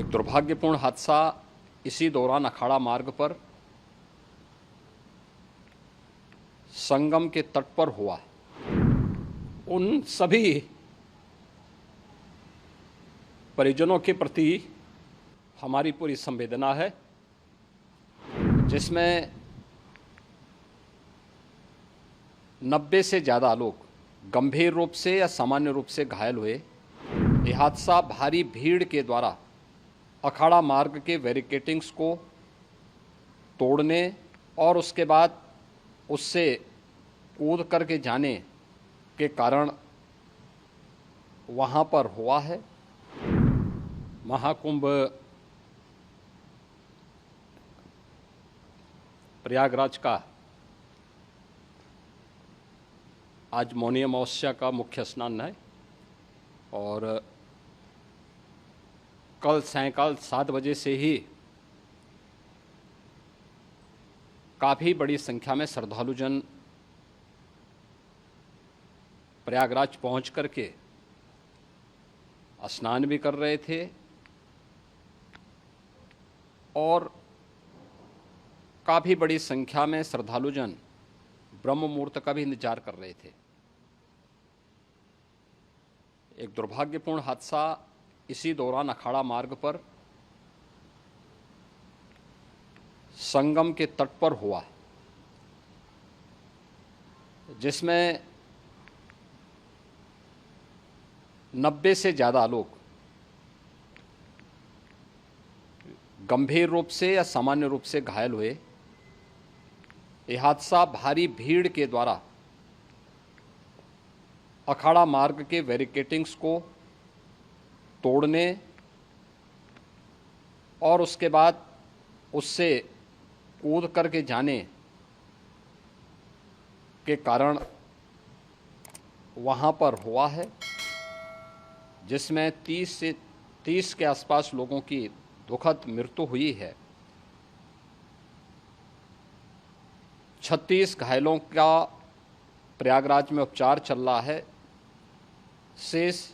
एक दुर्भाग्यपूर्ण हादसा इसी दौरान अखाड़ा मार्ग पर संगम के तट पर हुआ। उन सभी परिजनों के प्रति हमारी पूरी संवेदना है जिसमें 90 से ज़्यादा लोग गंभीर रूप से या सामान्य रूप से घायल हुए। यह हादसा भारी भीड़ के द्वारा अखाड़ा मार्ग के बैरिकेडिंग्स को तोड़ने और उसके बाद उससे कूद करके जाने के कारण वहाँ पर हुआ है। महाकुंभ प्रयागराज का आज मौनी अमावस्या का मुख्य स्नान है और कल सायंकाल 7 बजे से ही काफ़ी बड़ी संख्या में श्रद्धालुजन प्रयागराज पहुंच करके स्नान भी कर रहे थे और काफ़ी बड़ी संख्या में श्रद्धालुजन ब्रह्म मुहूर्त का भी इंतजार कर रहे थे। एक दुर्भाग्यपूर्ण हादसा इसी दौरान अखाड़ा मार्ग पर संगम के तट पर हुआ, जिसमें 90 से ज़्यादा लोग गंभीर रूप से या सामान्य रूप से घायल हुए। यह हादसा भारी भीड़ के द्वारा अखाड़ा मार्ग के बैरिकेडिंग्स को तोड़ने और उसके बाद उससे कूद करके जाने के कारण वहाँ पर हुआ है, जिसमें 30 के आसपास लोगों की दुखद मृत्यु हुई है। 36 घायलों का प्रयागराज में उपचार चल रहा है। शेष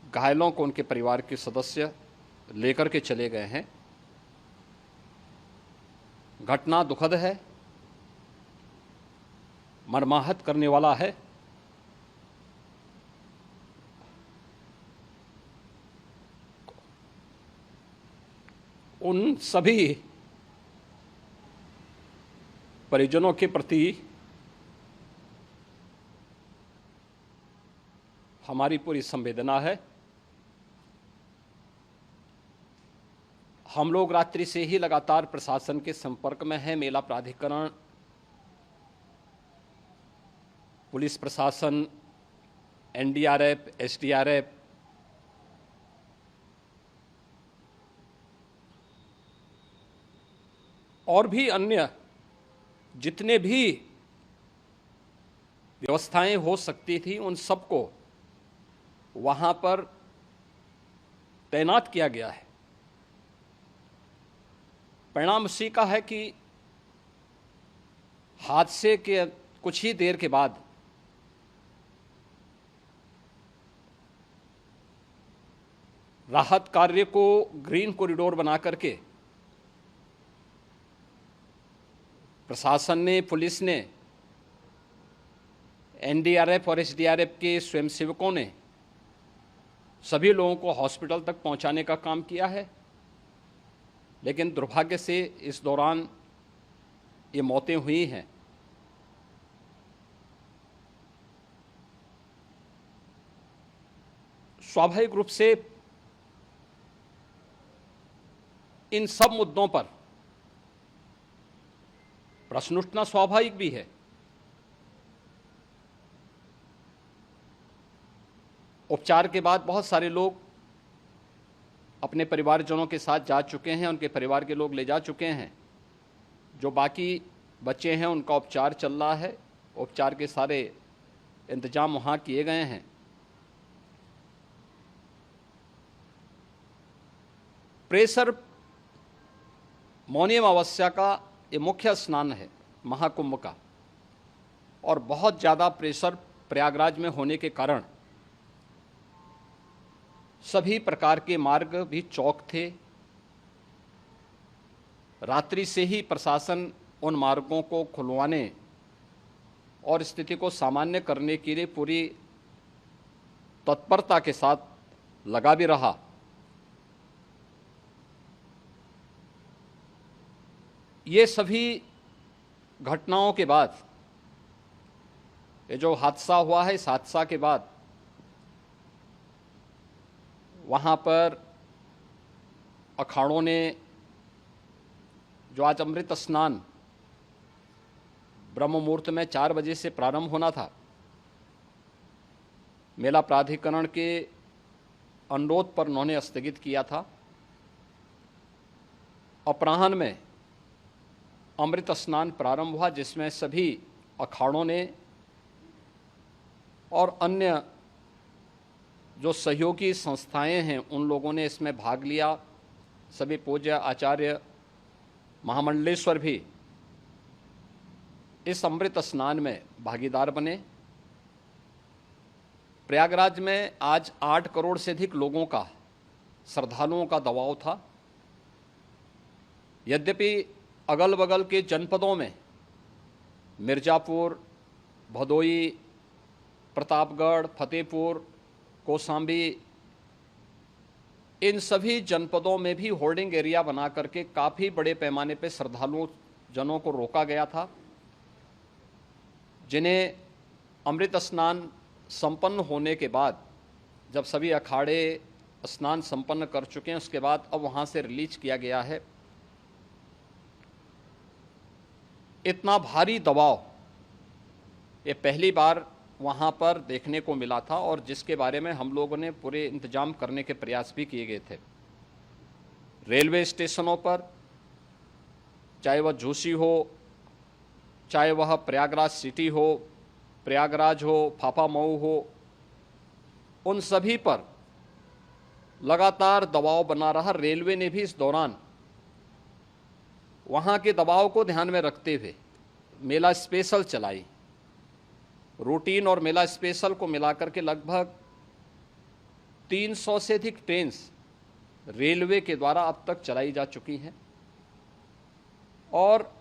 घायलों को उनके परिवार के सदस्य लेकर के चले गए हैं। घटना दुखद है, मर्माहत करने वाला है। उन सभी परिजनों के प्रति हमारी पूरी संवेदना है। हम लोग रात्रि से ही लगातार प्रशासन के संपर्क में हैं। मेला प्राधिकरण, पुलिस प्रशासन, एनडीआरएफ, एसडीआरएफ और भी अन्य जितने भी व्यवस्थाएं हो सकती थी उन सबको वहां पर तैनात किया गया है। परिणाम उसी का है कि हादसे के कुछ ही देर के बाद राहत कार्य को ग्रीन कॉरिडोर बना करके प्रशासन ने, पुलिस ने, एनडीआरएफ और एसडीआरएफ के स्वयंसेवकों ने सभी लोगों को हॉस्पिटल तक पहुंचाने का काम किया है। लेकिन दुर्भाग्य से इस दौरान ये मौतें हुई हैं। स्वाभाविक रूप से इन सब मुद्दों पर प्रश्न उठना स्वाभाविक भी है। उपचार के बाद बहुत सारे लोग अपने परिवारजनों के साथ जा चुके हैं, उनके परिवार के लोग ले जा चुके हैं। जो बाकी बच्चे हैं उनका उपचार चल रहा है। उपचार के सारे इंतजाम वहाँ किए गए हैं। प्रेशर मौनी अमावस्या का ये मुख्य स्नान है महाकुंभ का, और बहुत ज़्यादा प्रेशर प्रयागराज में होने के कारण सभी प्रकार के मार्ग भी चौक थे। रात्रि से ही प्रशासन उन मार्गों को खुलवाने और स्थिति को सामान्य करने के लिए पूरी तत्परता के साथ लगा भी रहा। ये सभी घटनाओं के बाद, ये जो हादसा हुआ है, इस हादसा के बाद वहाँ पर अखाड़ों ने जो आज अमृत स्नान ब्रह्म मुहूर्त में 4 बजे से प्रारंभ होना था, मेला प्राधिकरण के अनुरोध पर उन्होंने स्थगित किया था। अपराह्न में अमृत स्नान प्रारंभ हुआ, जिसमें सभी अखाड़ों ने और अन्य जो सहयोगी संस्थाएं हैं उन लोगों ने इसमें भाग लिया। सभी पूज्य आचार्य महामंडलेश्वर भी इस अमृत स्नान में भागीदार बने। प्रयागराज में आज 8 करोड़ से अधिक लोगों का, श्रद्धालुओं का दबाव था। यद्यपि अगल बगल के जनपदों में मिर्जापुर, भदोई, प्रतापगढ़, फतेहपुर, कौशाम्बी, इन सभी जनपदों में भी होर्डिंग एरिया बना करके काफ़ी बड़े पैमाने पर श्रद्धालुओं जनों को रोका गया था, जिन्हें अमृत स्नान संपन्न होने के बाद, जब सभी अखाड़े स्नान संपन्न कर चुके हैं, उसके बाद अब वहाँ से रिलीज किया गया है। इतना भारी दबाव ये पहली बार वहाँ पर देखने को मिला था, और जिसके बारे में हम लोगों ने पूरे इंतजाम करने के प्रयास भी किए गए थे। रेलवे स्टेशनों पर, चाहे वह झूसी हो, चाहे वह प्रयागराज सिटी हो, प्रयागराज हो, फाफा मऊ हो, उन सभी पर लगातार दबाव बना रहा। रेलवे ने भी इस दौरान वहाँ के दबाव को ध्यान में रखते हुए मेला स्पेशल चलाई। रूटीन और मेला स्पेशल को मिलाकर के लगभग 300 से अधिक ट्रेन रेलवे के द्वारा अब तक चलाई जा चुकी हैं, और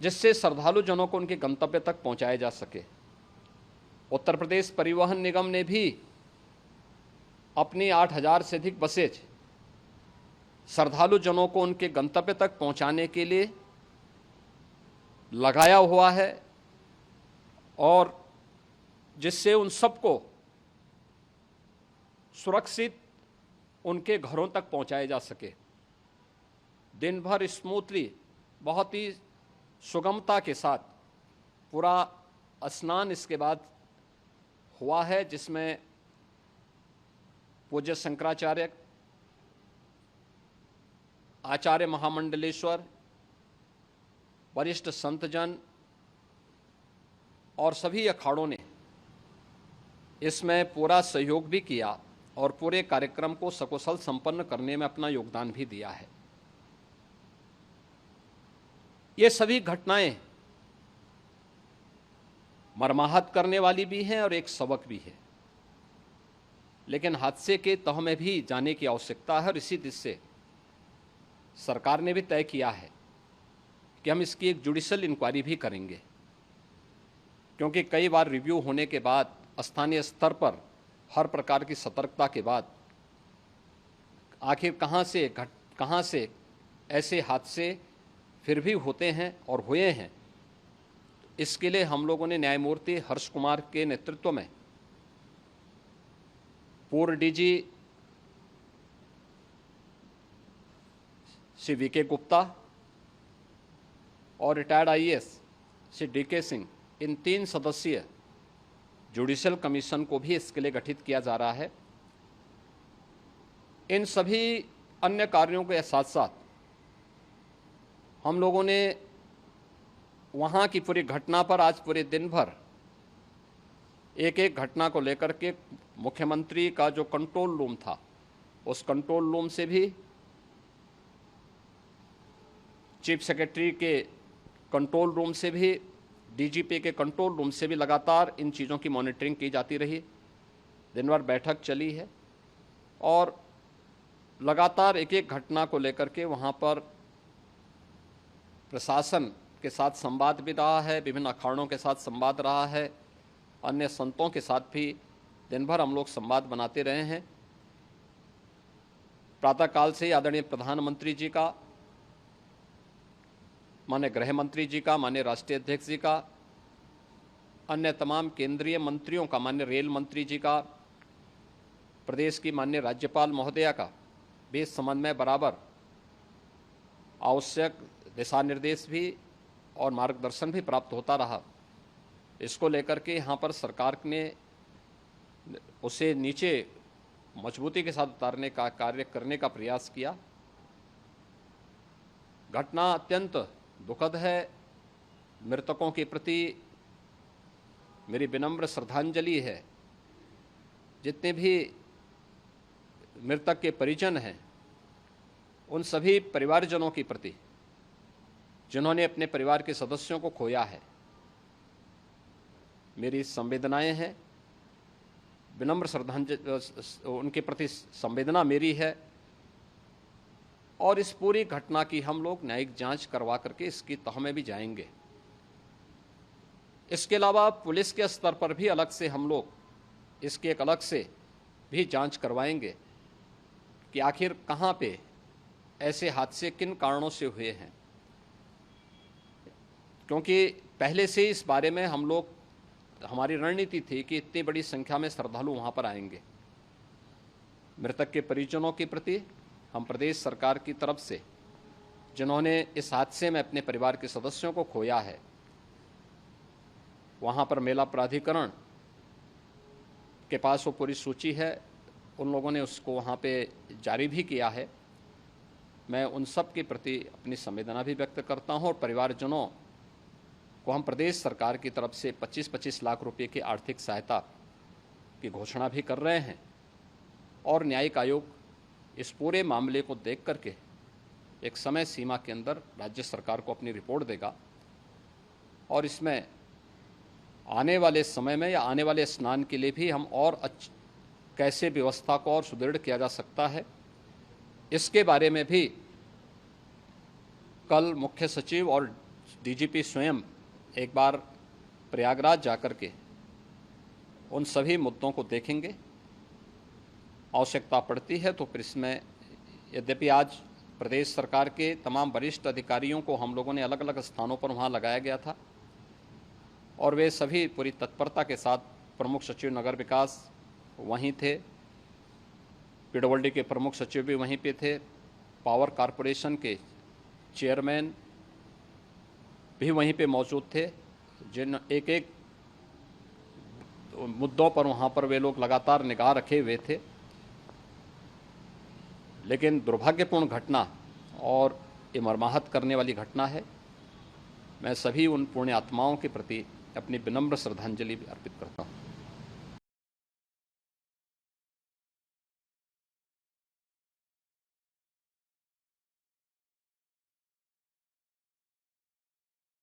जिससे श्रद्धालु जनों को उनके गंतव्य तक पहुंचाया जा सके। उत्तर प्रदेश परिवहन निगम ने भी अपनी 8000 से अधिक बसेज श्रद्धालु जनों को उनके गंतव्य तक पहुंचाने के लिए लगाया हुआ है, और जिससे उन सबको सुरक्षित उनके घरों तक पहुंचाया जा सके। दिन भर स्मूथली, बहुत ही सुगमता के साथ पूरा स्नान इसके बाद हुआ है, जिसमें पूज्य शंकराचार्य, आचार्य महामंडलेश्वर, वरिष्ठ संतजन और सभी अखाड़ों ने इसमें पूरा सहयोग भी किया और पूरे कार्यक्रम को सकुशल संपन्न करने में अपना योगदान भी दिया है। ये सभी घटनाएं मर्माहत करने वाली भी हैं और एक सबक भी है, लेकिन हादसे के तह में भी जाने की आवश्यकता है, और इसी दिशा से सरकार ने भी तय किया है कि हम इसकी एक जुडिशियल इंक्वायरी भी करेंगे, क्योंकि कई बार रिव्यू होने के बाद स्थानीय स्तर पर हर प्रकार की सतर्कता के बाद आखिर कहाँ से ऐसे हादसे फिर भी होते हैं और हुए हैं। इसके लिए हम लोगों ने न्यायमूर्ति हर्ष कुमार के नेतृत्व में पूर्व डीजी श्री वीके गुप्ता और retired IAS Shri D K Singh, इन 3 सदस्यीय जुडिशियल कमीशन को भी इसके लिए गठित किया जा रहा है। इन सभी अन्य कार्यों के साथ साथ हम लोगों ने वहाँ की पूरी घटना पर आज पूरे दिन भर एक एक घटना को लेकर के मुख्यमंत्री का जो कंट्रोल रूम था, उस कंट्रोल रूम से भी, चीफ सेक्रेटरी के कंट्रोल रूम से भी, डीजीपी के कंट्रोल रूम से भी लगातार इन चीज़ों की मॉनिटरिंग की जाती रही। दिन भर बैठक चली है और लगातार एक एक घटना को लेकर के वहाँ पर प्रशासन के साथ संवाद भी रहा है, विभिन्न अखाड़ों के साथ संवाद रहा है, अन्य संतों के साथ भी दिन भर हम लोग संवाद बनाते रहे हैं। प्रातःकाल से ही आदरणीय प्रधानमंत्री जी का, माननीय गृह मंत्री जी का, माननीय राष्ट्रीय अध्यक्ष जी का, अन्य तमाम केंद्रीय मंत्रियों का, माननीय रेल मंत्री जी का, प्रदेश की माननीय राज्यपाल महोदया का भी इस संबंध में बराबर आवश्यक दिशा निर्देश भी और मार्गदर्शन भी प्राप्त होता रहा। इसको लेकर के यहाँ पर सरकार ने उसे नीचे मजबूती के साथ उतारने का कार्य करने का प्रयास किया। घटना अत्यंत दुखद है। मृतकों के प्रति मेरी विनम्र श्रद्धांजलि है। जितने भी मृतक के परिजन हैं, उन सभी परिवारजनों के प्रति जिन्होंने अपने परिवार के सदस्यों को खोया है, मेरी संवेदनाएं हैं। विनम्र श्रद्धांजलि उनके प्रति संवेदना मेरी है। और इस पूरी घटना की हम लोग न्यायिक जांच करवा करके इसकी तह में भी जाएंगे। इसके अलावा पुलिस के स्तर पर भी अलग से हम लोग इसके एक अलग से भी जांच करवाएंगे कि आखिर कहाँ पे ऐसे हादसे किन कारणों से हुए हैं, क्योंकि पहले से इस बारे में हम लोग, हमारी रणनीति थी कि इतनी बड़ी संख्या में श्रद्धालु वहाँ पर आएंगे। मृतक के परिजनों के प्रति हम प्रदेश सरकार की तरफ से, जिन्होंने इस हादसे में अपने परिवार के सदस्यों को खोया है, वहाँ पर मेला प्राधिकरण के पास वो पूरी सूची है, उन लोगों ने उसको वहाँ पे जारी भी किया है। मैं उन सब के प्रति अपनी संवेदना भी व्यक्त करता हूँ और परिवारजनों को हम प्रदेश सरकार की तरफ से 25-25 लाख रुपए की आर्थिक सहायता की घोषणा भी कर रहे हैं। और न्यायिक आयोग इस पूरे मामले को देख करके एक समय सीमा के अंदर राज्य सरकार को अपनी रिपोर्ट देगा और इसमें आने वाले समय में या आने वाले स्नान के लिए भी हम और कैसे व्यवस्था को और सुदृढ़ किया जा सकता है, इसके बारे में भी कल मुख्य सचिव और डीजीपी स्वयं एक बार प्रयागराज जाकर के उन सभी मुद्दों को देखेंगे। आवश्यकता पड़ती है तो फिर इसमें, यद्यपि आज प्रदेश सरकार के तमाम वरिष्ठ अधिकारियों को हम लोगों ने अलग अलग स्थानों पर वहाँ लगाया गया था और वे सभी पूरी तत्परता के साथ, प्रमुख सचिव नगर विकास वहीं थे, पीडब्ल्यूडी के प्रमुख सचिव भी वहीं पे थे, पावर कॉरपोरेशन के चेयरमैन भी वहीं पे मौजूद थे, जिन एक एक मुद्दों पर वहाँ पर वे लोग लगातार निगाह रखे हुए थे। लेकिन दुर्भाग्यपूर्ण घटना और ये मर्माहत करने वाली घटना है। मैं सभी उन पुण्य आत्माओं के प्रति अपनी विनम्र श्रद्धांजलि अर्पित करता हूँ।